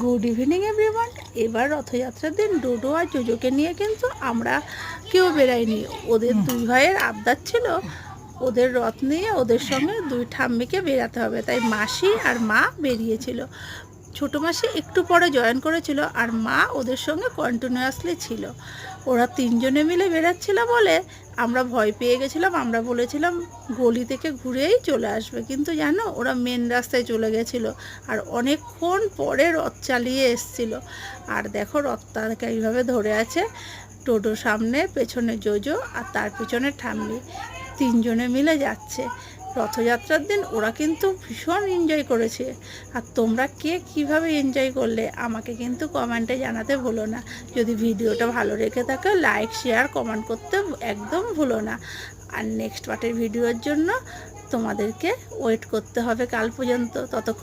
Good evening everyone. এবার রথযাত্রার দিন ডোডো আর জোজোকে নিয়ে কিন্তু আমরা কেউ বেরাইনি। ওদের দুই ভাইয়ের আবদার ছিল ওদের রথ নিয়ে ওদের সঙ্গে দুই ঠাম্মিকে বেরাতে হবে, তাই মাসি আর মা বেরিয়েছিল। ছোটো মাসি একটু পরে জয়েন করেছিল আর মা ওদের সঙ্গে কন্টিনিউয়াসলি ছিল। ওরা তিনজনে মিলে বেরাচ্ছিল বলে আমরা ভয় পেয়ে গেছিলাম। আমরা বলেছিলাম গলি থেকে ঘুরেই চলে আসবে, কিন্তু জানো ওরা মেন রাস্তায় চলে গেছিলো আর অনেকক্ষণ পরে রথ চালিয়ে এসছিল। আর দেখো রথটাকে এইভাবে ধরে আছে, টোটো সামনে, পেছনে জোজো আর তার পিছনে ঠাম্মি, তিনজনে মিলে যাচ্ছে। রথযাত্রার দিন ওরা কিন্তু ভীষণ এনজয় করেছে। আর তোমরা কে কীভাবে এনজয় করলে আমাকে কিন্তু কমেন্টে জানাতে ভুলো না। যদি ভিডিওটা ভালো রেখে থাকে লাইক শেয়ার কমেন্ট করতে একদম ভুলো না। আর নেক্সট পার্টের ভিডিওর জন্য তোমাদেরকে ওয়েট করতে হবে কাল পর্যন্ত। ততক্ষণ